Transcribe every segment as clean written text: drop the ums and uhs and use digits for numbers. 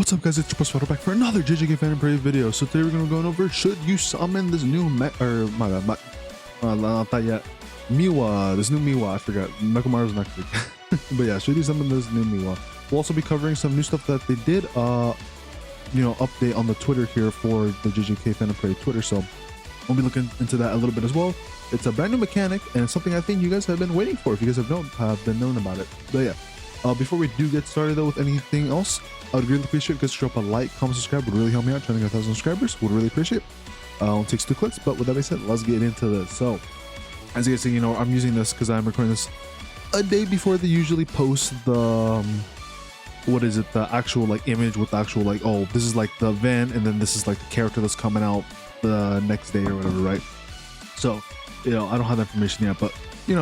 What's up, guys? It's your Spiderwolf back for another JJKPhantomparade video. So today we're going to be going over, should you summon this new not that yet. Miwa, this new Miwa, I forgot. Mechamaru's next week. But yeah, should you summon this new Miwa? We'll also be covering some new stuff that they did, update on the Twitter here for the JJKPhantomparade Twitter. So we'll be looking into that a little bit as well. It's a brand new mechanic and it's something I think you guys have been waiting for if you guys have been known about it. But yeah. Before we do get started though with anything else, I would really appreciate it because drop a like, comment, subscribe would really help me out. Trying to get 1,000 subscribers would really appreciate. It takes 2 clicks, but with that being said, let's get into this. So, as you guys see, I'm using this because I'm recording this a day before they usually post the the actual image with the actual oh, this is like the event, and then this is like the character that's coming out the next day or whatever, right? So, I don't have that information yet, but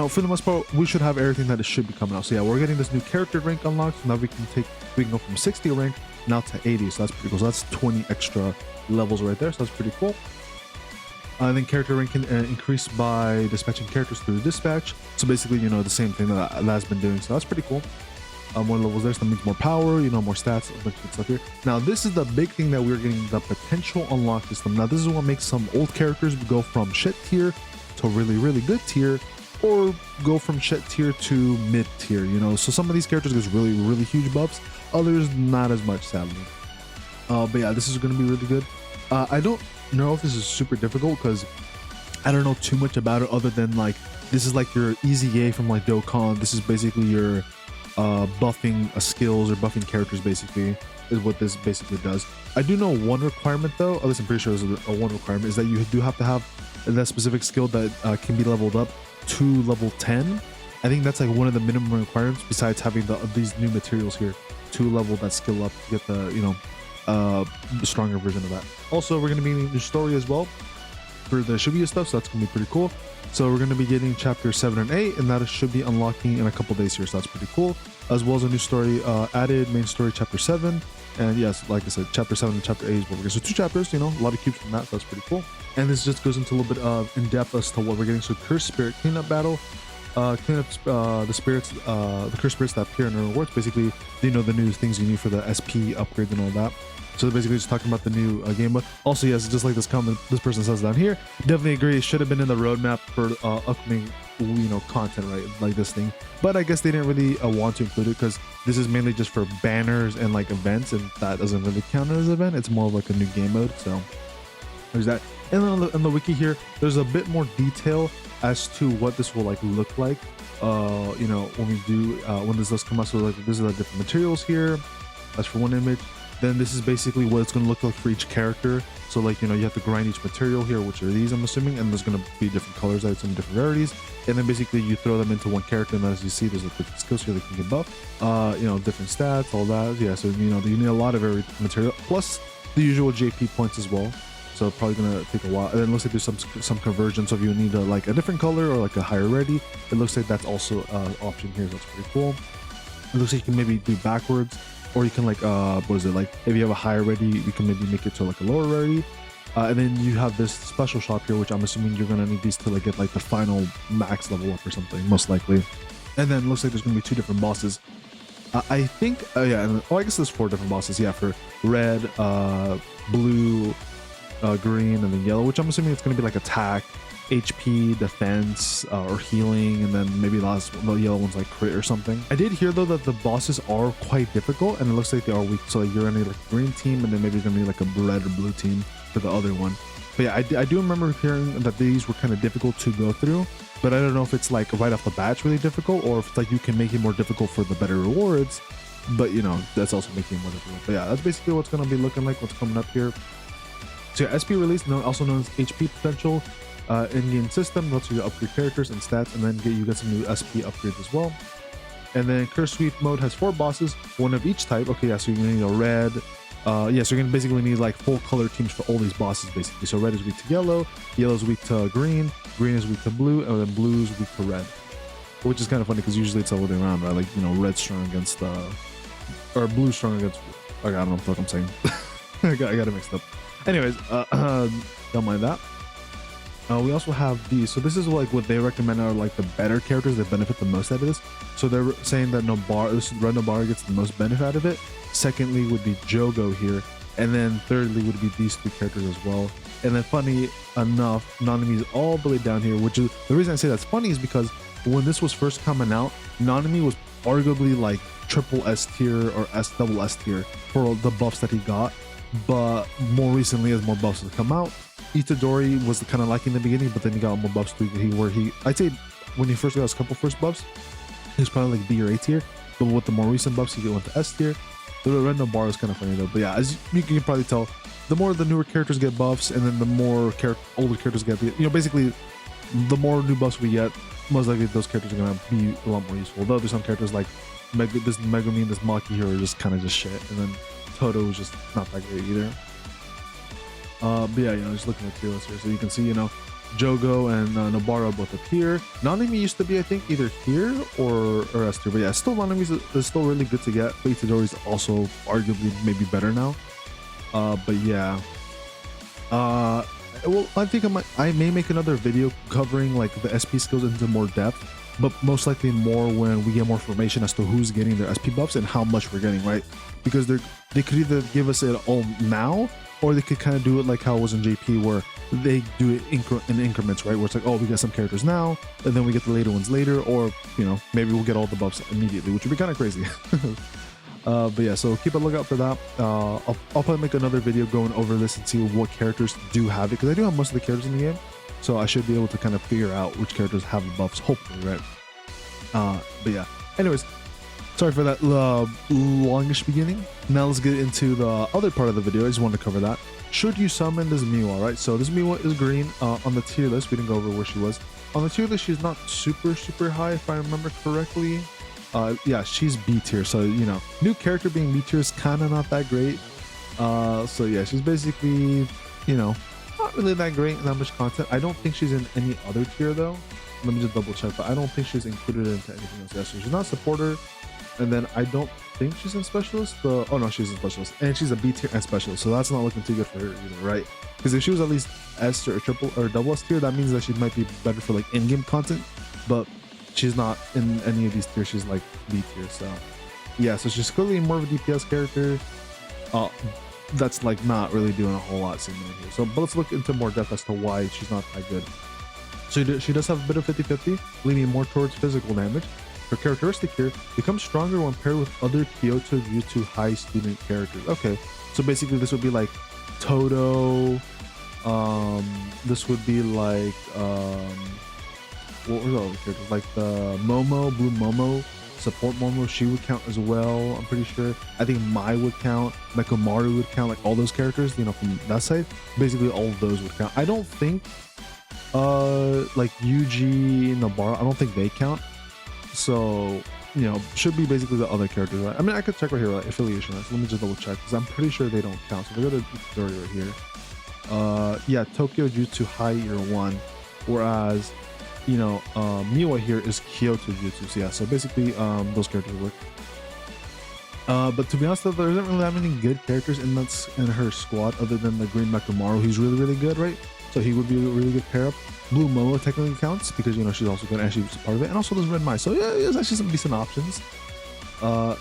for the most part, we should have everything that it should be coming out. So yeah, we're getting this new character rank unlocked. So now we can go from 60 rank now to 80. So that's pretty cool. So that's 20 extra levels right there. So that's pretty cool. And then character rank can increase by dispatching characters through the dispatch. So basically, the same thing that that's been doing. So that's pretty cool. More levels there, so that means more power, more stats, a bunch of stuff here. Now, this is the big thing that we're getting, the potential unlock system. Now, this is what makes some old characters go from shit tier to really, really good tier, or go from shit tier to mid tier, so some of these characters get really, really huge buffs, others not as much, sadly. But yeah, this is going to be really good. I don't know if this is super difficult because I don't know too much about it, other than this is like your easy A from Dokkan. This is basically your buffing skills or buffing characters, basically is what this basically does. I do know one requirement though, at least I'm pretty sure is a one requirement, is that you do have to have that specific skill that can be leveled up to level 10. I think that's one of the minimum requirements, besides having these new materials here to level that skill up to get the the stronger version of that. Also, we're going to be getting the story as well for the Shibuya stuff, so that's going to be pretty cool. So we're going to be getting chapter 7 and 8, and that should be unlocking in a couple days here, so that's pretty cool. As well as a new story added, main story chapter 7, and yes, like I said, chapter 7 and chapter 8 is what we're getting. So 2 chapters, a lot of cubes from that, so that's pretty cool. And this just goes into a little bit of in-depth as to what we're getting. So Cursed Spirit Cleanup Battle, clean up the cursed spirits that appear in the rewards, basically, the new things you need for the SP upgrades and all that. So they're basically just talking about the new game mode. Also, yes, just like this comment this person says down here, definitely agree, it should have been in the roadmap for upcoming content, right, like this thing. But I guess they didn't really want to include it because this is mainly just for banners and events, and that doesn't really count as an event. It's more of a new game mode. So there's that. And then on the wiki here, there's a bit more detail as to what this will look like when we do when this does come out. So this is the different materials here. That's for one image. Then this is basically what it's going to look like for each character. So you have to grind each material here, which are these, I'm assuming, and there's going to be different colors, some different rarities, and then basically you throw them into one character, and as you see, there's different skills here that can get buff, different stats, all that. Yeah, so you need a lot of every material, plus the usual JP points as well. So probably gonna take a while. And then it looks like there's some conversion. So if you need a different color or a higher rarity, it looks like that's also an option here. So that's pretty cool. It looks like you can maybe do backwards, or you can if you have a higher rarity, you can maybe make it to a lower rarity. And then you have this special shop here, which I'm assuming you're gonna need these to get the final max level up or something, most likely. And then it looks like there's gonna be 2 different bosses. I think I guess there's 4 different bosses. Yeah, for red, blue, green, and then yellow, which I'm assuming it's going to be attack, HP, defense, or healing, and then maybe the yellow one's crit or something. I did hear though that the bosses are quite difficult, and it looks like they are weak. So you're gonna need a green team, and then maybe you're gonna need a red or blue team for the other one. But yeah, I do remember hearing that these were kind of difficult to go through, but I don't know if it's right off the bat it's really difficult, or if it's you can make it more difficult for the better rewards, but that's also making it more difficult. But yeah, that's basically what's going to be looking like, what's coming up here. So yeah, SP release, also known as HP potential, in-game system, lets you upgrade characters and stats, and then you get some new SP upgrades as well. And then Curse Sweep mode has 4 bosses, 1 of each type. Okay, yeah, so you're gonna need a red. So you're gonna basically need full color teams for all these bosses, basically. So red is weak to yellow is weak to green is weak to blue, and then blue is weak to red. Which is kind of funny because usually it's the other way around, right? Red strong against or blue strong against. Okay, I don't know what I'm saying. I got it mixed up. Anyways, don't mind that. We also have these. So this is like what they recommend are like the better characters that benefit the most out of this. So they're saying that Nobara, this Red Nobara gets the most benefit out of it. Secondly would be Jogo here. And then thirdly would be these three characters as well. And then funny enough, Nanami is all the way down here, which is the reason I say that's funny is because when this was first coming out, Nanami was arguably like triple S tier or double S tier for the buffs that he got. But more recently, as more buffs have come out, Itadori was kind of lacking in the beginning, but then he got more buffs too. I'd say when he first got his couple first buffs, he was probably like B or A tier. But with the more recent buffs, he went to S tier. The Red Nobara is kind of funny though. But yeah, as you can probably tell, the more the newer characters get buffs, and then the more older characters get, basically, the more new buffs we get, most likely those characters are gonna be a lot more useful. Though there's some characters like this Megumi, this Maki here are just kind of just shit, and then Toto is just not that great either. But yeah, just looking at tier list here, so you can see, Jogo and Nobara both up here. Nanami used to be, I think, either here or S tier, but yeah, still Nanami is still really good to get. But Itadori is also arguably maybe better now. But yeah, well, I think I may make another video covering like the SP skills into more depth, but most likely more when we get more information as to who's getting their SP buffs and how much we're getting, right? Because they could either give us it all now, or they could kind of do it like how it was in JP, where they do it in increments, right? Where it's like, oh, we get some characters now, and then we get the later ones later, or maybe we'll get all the buffs immediately, which would be kind of crazy. But yeah, so keep a lookout for that. I'll probably make another video going over this and see what characters do have it, because I do have most of the characters in the game, so I should be able to kind of figure out which characters have the buffs, hopefully, right? But yeah, anyways, sorry for that longish beginning. Now let's get into the other part of the video. I just wanted to cover that. Should you summon this Miwa, right? So this Miwa is green. On the tier list, we didn't go over where she was. On the tier list, she's not super high, if I remember correctly. Yeah, she's B tier, so new character being B tier is kind of not that great. So yeah, she's basically not really that great, not much content. I don't think she's in any other tier though. Let me just double check, but I don't think she's included into anything else. Yeah, so she's not supporter, and then I don't think she's in specialist. Oh no, she's in specialist, and she's a B tier and specialist, so that's not looking too good for her either, right? Because if she was at least S tier or triple or double S tier, that means that she might be better for like in-game content, but she's not in any of these tiers. She's like B tier, so yeah, so she's clearly more of a DPS character. That's like not really doing a whole lot seemingly here. So but let's look into more depth as to why she's not that good. So she does have a bit of 50-50, leaning more towards physical damage. Her characteristic here becomes stronger when paired with other Kyoto Jujutsu high student characters. Okay, so basically this would be like Toto. This would be like what were the other characters? Like the Momo, Blue Momo, support Momo. She would count as well, I'm pretty sure. I think Mai would count, Mechamaru would count, like all those characters, from that side. Basically all of those would count. I don't think like Yuji, Nobara, I don't think they count. So should be basically the other characters, right? I mean, I could check right here, like affiliation, right? So let me just double check, because I'm pretty sure they don't count. So if I go to Itadori right here, yeah, Tokyo Jutsu High Year 1, whereas Miwa here is Kyoto Jutsu. So yeah, so basically those characters work. But to be honest though, there isn't really that many good characters in her squad other than the green Mechamaru, who's really good, right? So he would be a really good pair up. Blue Momo technically counts because she's also good and she's part of it, and also there's Red Mai. So yeah, there's actually some decent options to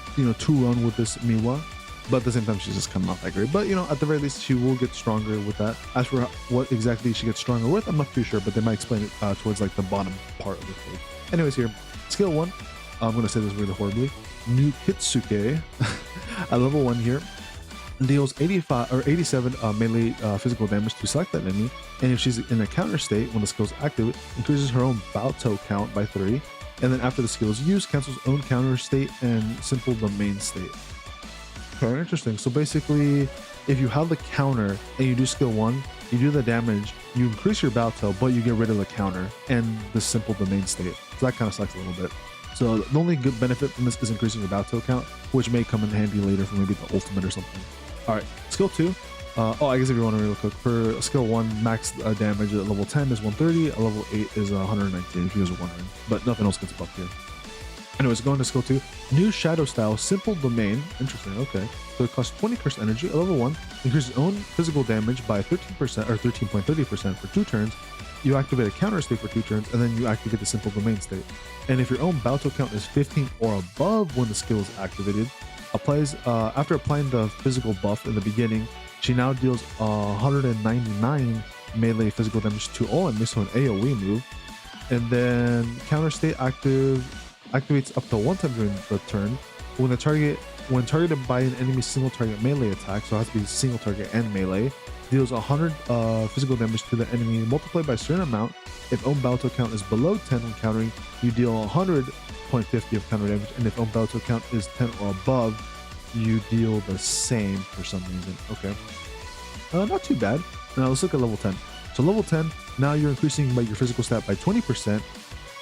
run with this Miwa, but at the same time she's just kind of not that great. But at the very least she will get stronger with that. As for what exactly she gets stronger with, I'm not too sure, but they might explain it towards like the bottom part of the page. Anyways, here skill 1, I'm gonna say this really horribly. New Kitsuke at level 1 here deals 85 or 87 melee physical damage to select that enemy, and if she's in a counter state when the skill is active, increases her own Baoto count by 3, and then after the skill is used, cancels own counter state and simple domain state. Very interesting. So basically, if you have the counter and you do skill 1, you do the damage, you increase your Baoto, but you get rid of the counter and the simple domain state. So that kind of sucks a little bit. So the only good benefit from this is increasing your Baoto count, which may come in handy later for maybe the ultimate or something. All right, skill 2. I guess if you want to real quick, for skill 1, max damage at level 10 is 130, at level 8 is 119 if you guys are wondering, but nothing else gets buffed here. Anyways, going to skill 2, new shadow style, simple domain. Interesting, okay. So it costs 20 cursed energy at level 1, increases own physical damage by 13% or 13.30% for 2 turns, you activate a counter state for 2 turns, and then you activate the simple domain state. And if your own battle count is 15 or above when the skill is activated, after applying the physical buff in the beginning, she now deals 199 melee physical damage to all enemies, so an AoE move. And then counter state activates up to 1 time during the turn when targeted by an enemy's single target melee attack, so it has to be single target and melee, deals 100 physical damage to the enemy multiplied by a certain amount. If own battle count is below 10 when countering, you deal 100.50 of counter damage, and if own battle count is 10 or above, you deal the same for some reason. Okay, not too bad. Now let's look at level 10. So level 10, now you're increasing your physical stat by 20%,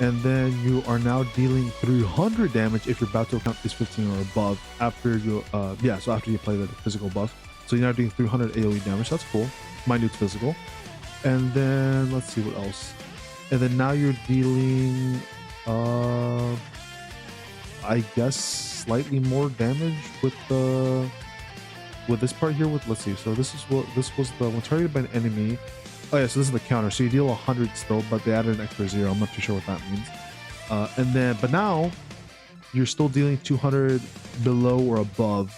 and then you are now dealing 300 damage if your battle count is 15 or above after you so after you apply the physical buff. So you're now doing 300 AoE damage. That's cool. Mind you, it's physical. And then let's see what else. And then now you're dealing I guess slightly more damage with this part here. Let's see. So this was the when targeted by an enemy. Oh yeah, so this is the counter. So you deal 100 still, but they added an extra 0. I'm not too sure what that means. But now you're still dealing 200 below or above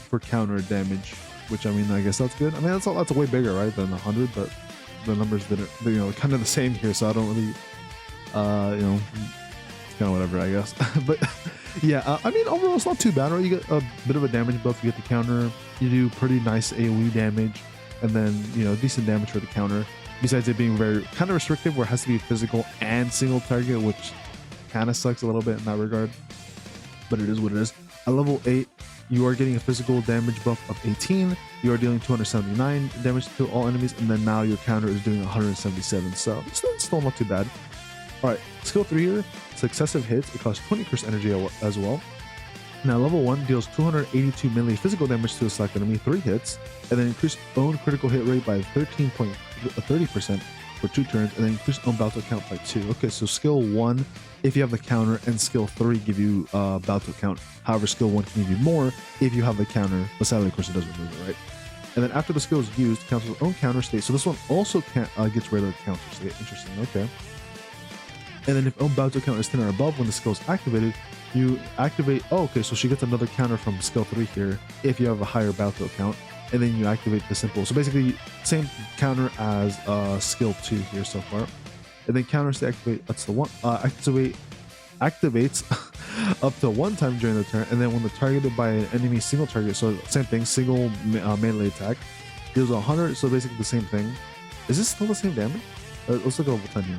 for counter damage, which I mean, I guess that's good. I mean, that's way bigger, right, than 100, but the numbers that are kind of the same here, so I don't really it's kind of whatever, I guess. But yeah, I mean, overall it's not too bad, right? You get a bit of a damage buff, you get the counter, you do pretty nice AoE damage, and then decent damage for the counter, besides it being very kind of restrictive where it has to be physical and single target, which kind of sucks a little bit in that regard, but it is what it is. At level 8, you are getting a physical damage buff of 18. You are dealing 279 damage to all enemies, and then now your counter is doing 177, so still not too bad. All right, skill 3 here, successive hits. It costs 20 curse energy as well. Now level 1 deals 282 melee physical damage to a select enemy, 3 hits, and then increase own critical hit rate by 13.30% for 2 turns, and then increase own battle count by 2. Okay, so skill 1, if you have the counter, and skill 3 give you battle count. However, skill 1 can give you more if you have the counter, but sadly, of course, it doesn't remove it, right? And then after the skill is used, cancels its own counter state. So this one also gets rid of the counter state. Interesting, okay. And then if own battle count is 10 or above when the skill is activated, you activate, okay, so she gets another counter from skill 3 here if you have a higher battle count, and then you activate the simple. So basically, same counter as skill 2 here so far. And then counters to activate, that's the one, activates up to 1 time during the turn, and then when they're targeted by an enemy single target, so same thing, single melee attack, deals 100, so basically the same thing. Is this still the same damage? Let's look at level 10 here.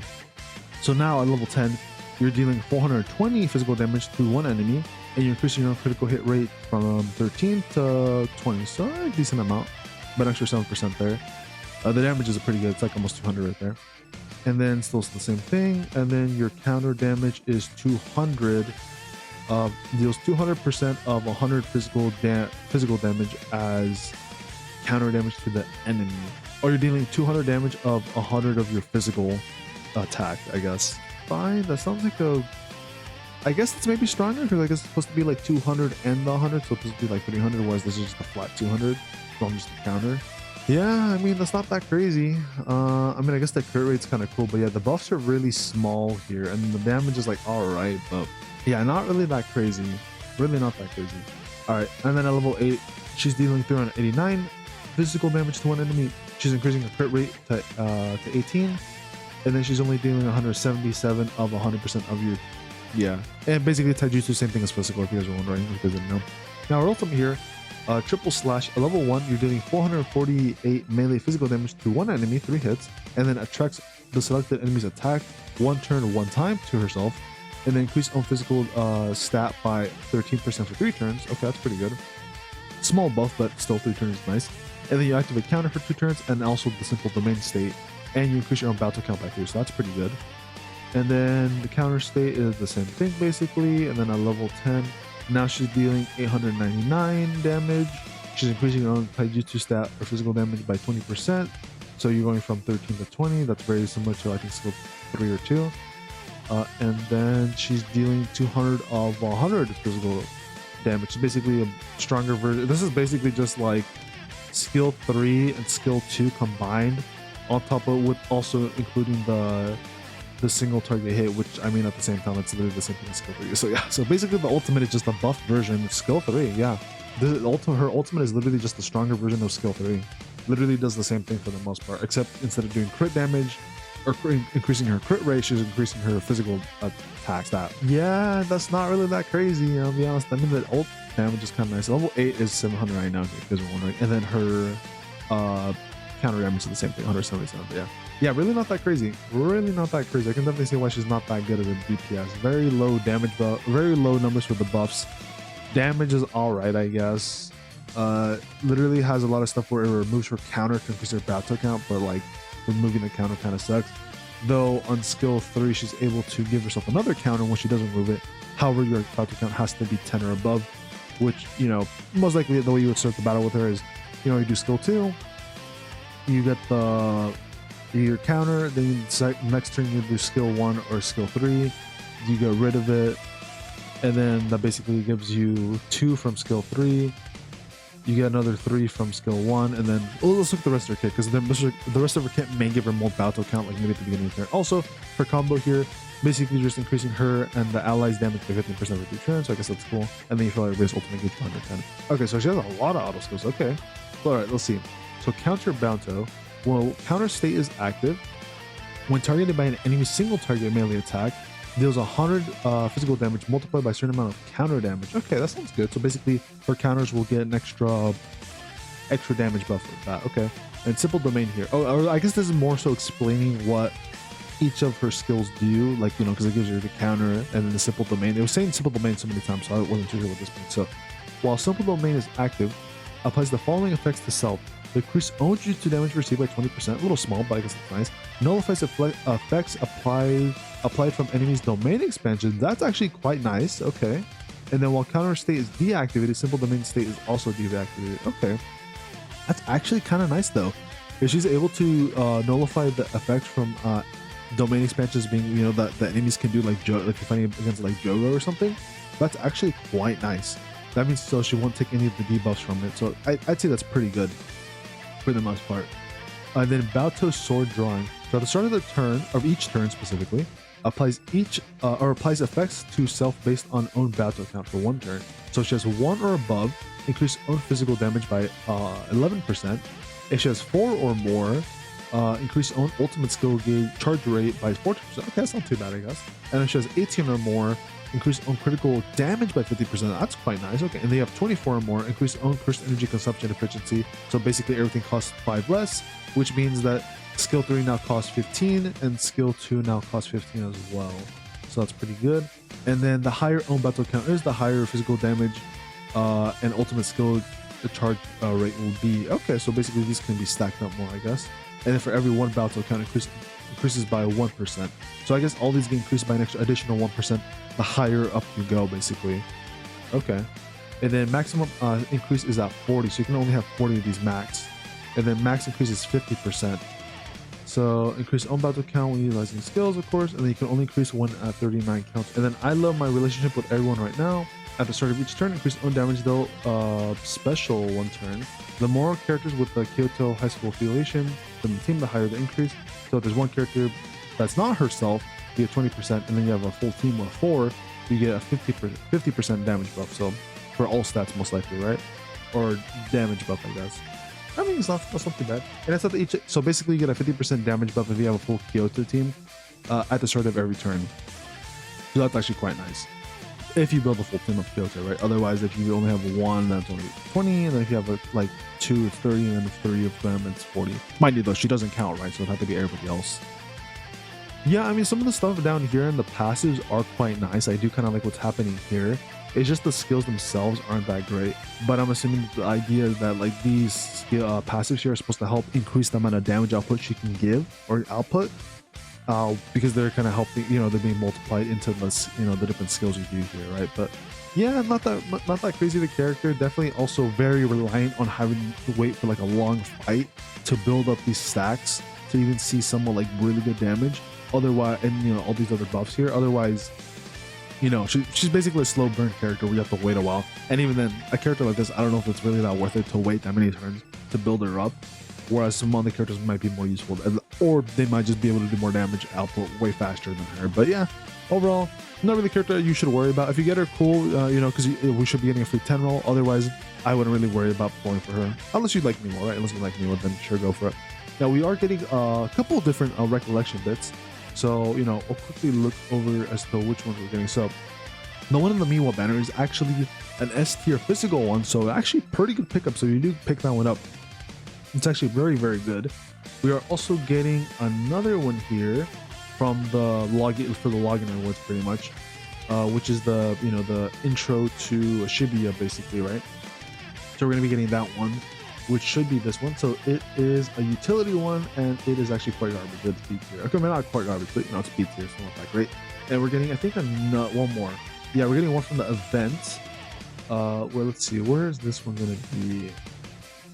So now at level 10, you're dealing 420 physical damage to 1 enemy, and you're increasing your critical hit rate from 13 to 20, so a decent amount, but an extra 7% there. The damage is pretty good, it's like almost 200 right there. And then still the same thing, and then your counter damage is 200, deals 200% of 100 physical damage as counter damage to the enemy. Or you're dealing 200 damage of 100 of your physical attack, I guess. Fine, that sounds like I guess it's maybe stronger, because I guess it's supposed to be like 200 and the 100, so it's supposed to be like 300, whereas this is just a flat 200 from just the counter. Yeah, I mean, that's not that crazy. I mean, I guess the crit rate's kind of cool, but yeah, the buffs are really small here, and the damage is like alright, but yeah, not really that crazy. Really not that crazy. Alright, and then at level 8, she's dealing 389 physical damage to 1 enemy. She's increasing her crit rate to 18, and then she's only dealing 177 of 100% of your, yeah. And basically, Taijutsu, same thing as physical, if you guys are wondering, if you guys didn't know. Now, our ultimate here, triple slash. At level 1, you're dealing 448 melee physical damage to 1 enemy, 3 hits, and then attracts the selected enemy's attack 1 turn 1 time to herself, and then increase own physical stat by 13% for 3 turns. Okay, that's pretty good. Small buff, but still 3 turns is nice. And then you activate counter for 2 turns, and also the simple domain state, and you increase your own battle count by 3, so that's pretty good. And then the counter state is the same thing basically, and then at level 10, now she's dealing 899 damage. She's increasing her own taijutsu stat or physical damage by 20%. So you're going from 13 to 20. That's very similar to, I think, skill 3 or 2. And then she's dealing 200 of 100 physical damage. It's basically a stronger version. This is basically just like skill 3 and skill 2 combined on top of with also including the single target hit, which I mean at the same time it's literally the same thing as skill 3. So yeah, so basically the ultimate is just a buffed version of skill 3. Yeah, her ultimate is literally just the stronger version of skill 3. Literally does the same thing for the most part, except instead of doing crit damage or increasing her crit rate, she's increasing her physical attack stat. Yeah, that's not really that crazy, I'll be honest. I mean, the ult damage is kind of nice. Level 8 is 700 right now, if you guys are wondering. And then her counter damage is the same thing, 177. But yeah, really not that crazy. Really not that crazy. I can definitely see why she's not that good as a DPS. Very low damage, but very low numbers for the buffs. Damage is all right, I guess. Literally has a lot of stuff where it removes her counter to increase her battle count, but like removing the counter kind of sucks. Though on skill 3 she's able to give herself another counter when she does remove it. However, your battle count has to be 10 or above, which, you know, most likely the way you would start the battle with her is, you know, you do skill 2, you get your counter, then you next turn you do skill 1 or skill 3, you get rid of it, and then that basically gives you 2 from skill 3. You get another 3 from skill 1, and then let's look at the rest of her kit, because the rest of her kit may give her more battle count, like maybe at the beginning of the turn. Also, her combo here, basically just increasing her and the allies damage by 15% every 2 turns, so I guess that's cool. And then you probably raise ultimate gauge to 110. Okay, so she has a lot of auto skills. Okay, all right, let's see. So counter Bounto. Well, counter state is active when targeted by an enemy single target melee attack. Deals 100 physical damage multiplied by a certain amount of counter damage. Okay, that sounds good. So basically, her counters will get an extra damage buff with that. Okay, and simple domain here. Oh, I guess this is more so explaining what each of her skills do, like, you know, because it gives her the counter and then the simple domain. They were saying simple domain so many times, so I wasn't too sure what this means. So, while simple domain is active, applies the following effects to self. Decrease own jutsu damage received by 20%, a little small, but I guess it's nice. Nullifies effects applied from enemies' domain expansion. That's actually quite nice. Okay. And then while counter state is deactivated, simple domain state is also deactivated. Okay. That's actually kind of nice though. If she's able to nullify the effects from domain expansions being, you know, that the enemies can do, like if you're fighting against like Jogo or something, that's actually quite nice. That means so she won't take any of the debuffs from it. So I'd say that's pretty good for the most part. Then Baoto's sword drawing. So at the start of the turn, of each turn specifically, applies effects to self based on own battle count for 1 turn. So if she has 1 or above, increase own physical damage by 11%. If she has 4 or more, increase own ultimate skill gauge charge rate by 40%. Okay, that's not too bad, I guess. And if she has 18 or more, increase own critical damage by 50%. That's quite nice. Okay, and they have 24 or more, increase own cursed energy consumption efficiency. So basically everything costs 5 less, which means that skill 3 now costs 15 and skill 2 now costs 15 as well. So that's pretty good. And then the higher own battle count is, the higher physical damage and ultimate skill charge rate will be. Okay, so basically these can be stacked up more, I guess. And then for every 1 battle count increases by 1%. So I guess all these get increased by an extra additional 1% the higher up you go, basically. Okay. And then maximum increase is at 40, so you can only have 40 of these max. And then max increase is 50%. So increase own battle count when utilizing skills, of course, and then you can only increase 1 at 39 counts. And then I love my relationship with everyone right now. At the start of each turn, increase own damage though, special 1 turn. The more characters with the Kyoto High School affiliation from the team, the higher the increase. So if there's 1 character that's not herself, you get 20%, and then you have a full team of 4, you get a 50% damage buff. So for all stats, most likely, right? Or damage buff, I guess. I mean, that's not too bad. And it's at each. So basically, you get a 50% damage buff if you have a full Kyoto team at the start of every turn. So that's actually quite nice. If you build a full team of Kyoto, right? Otherwise, if you only have 1, that's only 20, and then if you have like 2, it's 30, and then 3 of them, it's 40. Mind you, though, she doesn't count, right? So it'd have to be everybody else. Yeah, I mean, some of the stuff down here in the passives are quite nice. I do kind of like what's happening here. It's just the skills themselves aren't that great. But I'm assuming the idea is that like these passives here are supposed to help increase the amount of damage output she can give or output. Because they're kind of helping, you know, they're being multiplied into the, you know, the different skills you do here, right? But yeah, not that crazy of a character. Definitely also very reliant on having to wait for like a long fight to build up these stacks to even see somewhat like really good damage. Otherwise, and you know, all these other buffs here. Otherwise, you know, she's basically a slow burn character where you have to wait a while. And even then, a character like this, I don't know if it's really that worth it to wait that many turns to build her up. whereas some other characters might be more useful, or they might just be able to do more damage output way faster than her. But yeah, overall, not really a character you should worry about. If you get her, cool, you know, because we should be getting a free 10 roll. Otherwise, I wouldn't really worry about pulling for her, unless you like Miwa, right? Unless you like Miwa, then sure, go for it. Now we are getting a couple of different recollection bits, so you know, I'll quickly look over as to which ones we're getting. So the one in the Miwa banner is actually an S tier physical one, so actually pretty good pickup. So you do pick that one up, it's actually very, very good. We are also getting another one here from the login for the login rewards, pretty much, which is the, you know, the intro to Shibuya, basically, right? So we're gonna be getting that one, which should be this one. So it is a utility one, and it is actually quite garbage. It's B tier. Okay, not quite garbage, but you know, it's B tier, so not that great. And we're getting, I think, one more. Yeah, we're getting one from the event. Well, let's see, where is this one gonna be?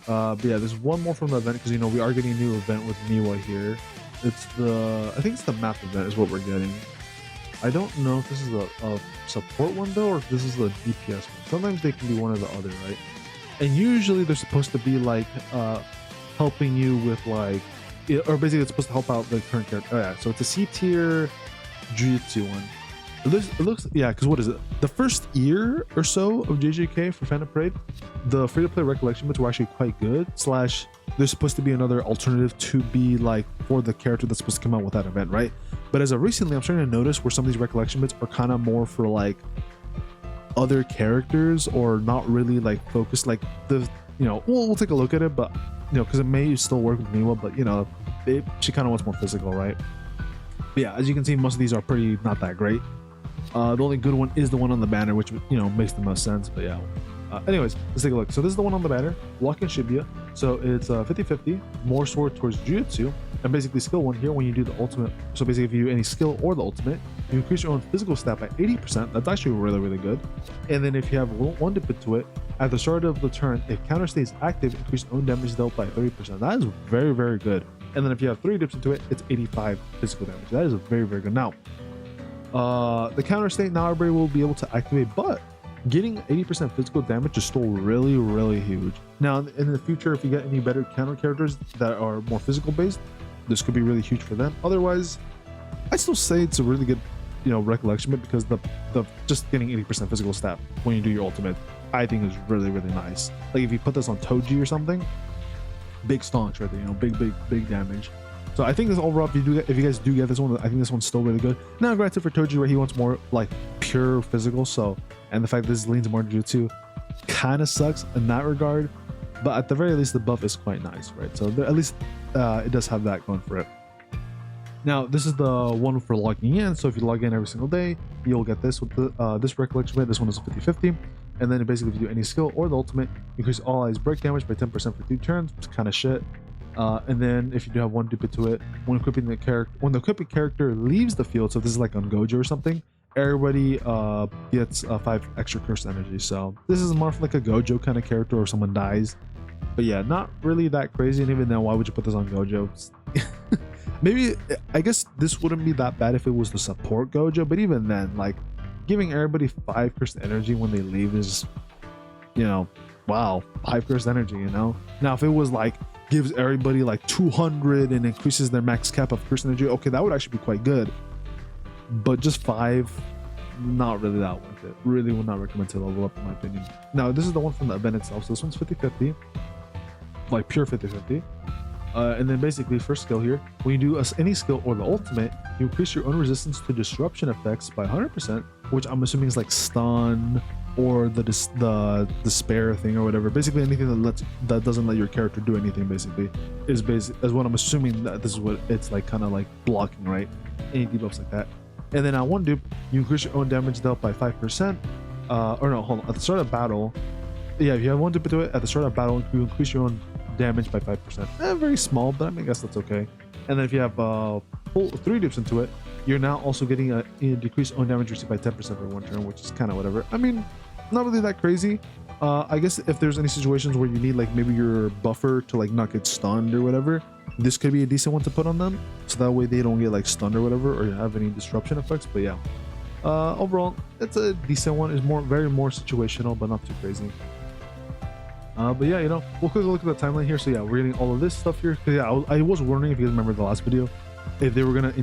But yeah, there's one more from the event, because you know we are getting a new event with Miwa here. It's the, I think it's the map event is what we're getting. I don't know if this is a support one though, or if this is the DPS one. Sometimes they can be one or the other, right? And usually they're supposed to be like helping you with like, or basically it's supposed to help out the current character. Oh yeah, so it's a C tier Jujutsu one. It looks, yeah, because what is it? The first year or so of JJK for Phantom Parade, the free-to-play recollection bits were actually quite good. Slash, there's supposed to be another alternative to be like for the character that's supposed to come out with that event, right? But as of recently, I'm starting to notice where some of these recollection bits are kind of more for like other characters, or not really like focused. Like the, you know, we'll take a look at it, but you know, because it may still work with Miwa, but you know, she kind of wants more physical, right? But yeah, as you can see, most of these are pretty not that great. The only good one is the one on the banner, which, you know, makes the most sense. But yeah, anyways, let's take a look. So this is the one on the banner, Walk in Shibuya. So it's 50-50, more sword towards Jujutsu, and basically skill one here when you do the ultimate. So basically if you do any skill or the ultimate, you increase your own physical stat by 80%. That's actually really, really good. And then if you have one dip into it, at the start of the turn, if counter stays active, increase your own damage dealt by 30%. That is very, very good. And then if you have 3 dips into it, it's 85 physical damage. That is very, very good. Now, the counter state, now everybody will be able to activate, but getting 80% physical damage is still really, really huge. Now in the future, if you get any better counter characters that are more physical based, this could be really huge for them. Otherwise, I still say it's a really good, you know, recollection bit, because the just getting 80% physical stat when you do your ultimate, I think is really, really nice. Like if you put this on Toji or something, big staunch right there, you know, big damage. So I think this overall, if you guys do get this one, I think this one's still really good. Now, granted, for Toji, right, he wants more like pure physical. So, and the fact that this leans more Jujutsu kind of sucks in that regard. But at the very least, the buff is quite nice, right? So at least it does have that going for it. Now, this is the one for logging in. So if you log in every single day, you'll get this with the, this recollection rate. This one is 50-50. And then basically, if you do any skill or the ultimate, increase all allies break damage by 10% for 2 turns. It's kind of shit. And then if you do have one dip into it, when equipping the character, when the equipping character leaves the field, so this is like on Gojo or something, everybody gets 5 extra curse energy. So this is more of like a Gojo kind of character, or someone dies. But yeah, not really that crazy. And even then, why would you put this on Gojo? Maybe, I guess this wouldn't be that bad if it was the support Gojo, but even then, like giving everybody 5 curse energy when they leave is, you know, wow, 5 curse energy, you know? Now if it was like gives everybody like 200 and increases their max cap of curse energy, okay, that would actually be quite good. But just 5, not really that worth it. Really would not recommend to level up, in my opinion. Now this is the one from the event itself, so this one's 50-50, like pure 50-50. And then basically first skill here, when you do any skill or the ultimate, you increase your own resistance to disruption effects by 100%, which I'm assuming is like stun or the despair thing or whatever. Basically anything that doesn't let your character do anything, basically is what I'm assuming that this is what it's like, kind of like blocking, right? Any debuffs like that. And then on one dupe, you increase your own damage dealt by 5%. Or no, hold on, at the start of battle, yeah, if you have one dupe into it, at the start of battle, you increase your own damage by 5%. Very small, but I guess that's okay. And then if you have full 3 dips into it, you're now also getting a decreased own damage received by 10% for 1 turn, which is kind of whatever. I mean, not really that crazy. I guess if there's any situations where you need like maybe your buffer to like not get stunned or whatever, this could be a decent one to put on them, so that way they don't get like stunned or whatever, or have any disruption effects. But yeah, overall it's a decent one. It's more situational, but not too crazy. But yeah, we'll quickly look at the timeline here. So yeah, we're getting all of this stuff here. Yeah, I was wondering if you guys remember the last video, if they were gonna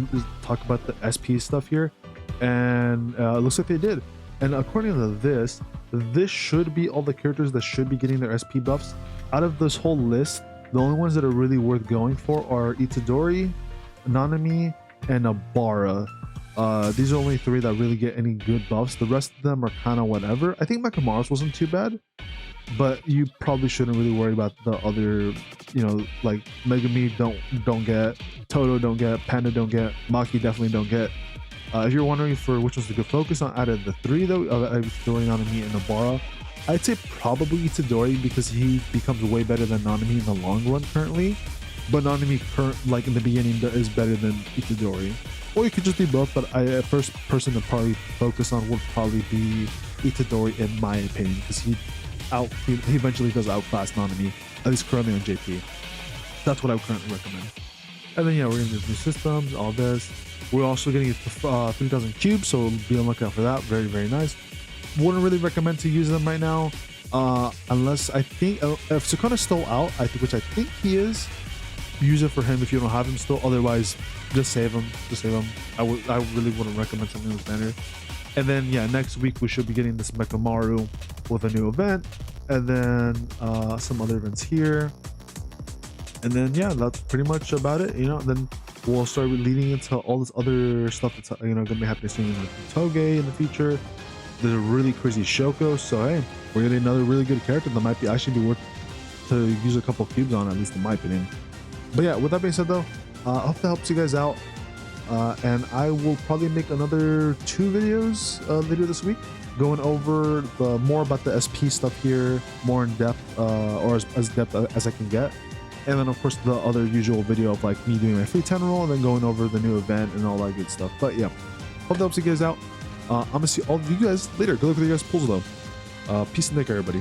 talk about the SP stuff here, and it looks like they did. And according to this should be all the characters that should be getting their SP buffs. Out of this whole list, the only ones that are really worth going for are Itadori, Nanami, and Abara. These are only 3 that really get any good buffs. The rest of them are kind of whatever. I think Mechamaru wasn't too bad, but you probably shouldn't really worry about the other, like Megami don't get, Toto don't get, Panda don't get, Maki definitely don't get. If you're wondering for which one's a good focus on out of the 3 though, Itadori, Nanami, and Abara, I'd say probably Itadori because he becomes way better than Nanami in the long run currently. But Nanami like in the beginning is better than Itadori. Or you could just be both, but a first person to probably focus on would probably be Itadori in my opinion, because he eventually does outclass Nanami, at least currently on JP. That's what I would currently recommend. And then yeah, we're getting these new systems, all this. We're also getting 3,000 cubes, so be on the lookout for that. Very, very nice. Wouldn't really recommend to use them right now, unless I think if Sukana's still out, which I think he is. Use it for him if you don't have him still. Otherwise, just save him. I really wouldn't recommend something in the standard. And then yeah, next week we should be getting this Mechamaru with a new event, and then some other events here. And then yeah, that's pretty much about it. Then we'll start leading into all this other stuff that's gonna be happening soon in the Toge in the future. There's a really crazy Shoko, so hey, we're getting another really good character that might actually be worth to use a couple cubes on, at least in my opinion. But yeah, with that being said though, I hope that helps you guys out, and I will probably make another 2 videos later this week, going over more about the SP stuff here, more in depth, or as depth as I can get. And then of course the other usual video of like me doing my free 10 roll and then going over the new event and all that good stuff. But yeah, hope that helps you guys out. I'm gonna see all of you guys later. Good luck with you guys pulls though. Peace and take care, everybody.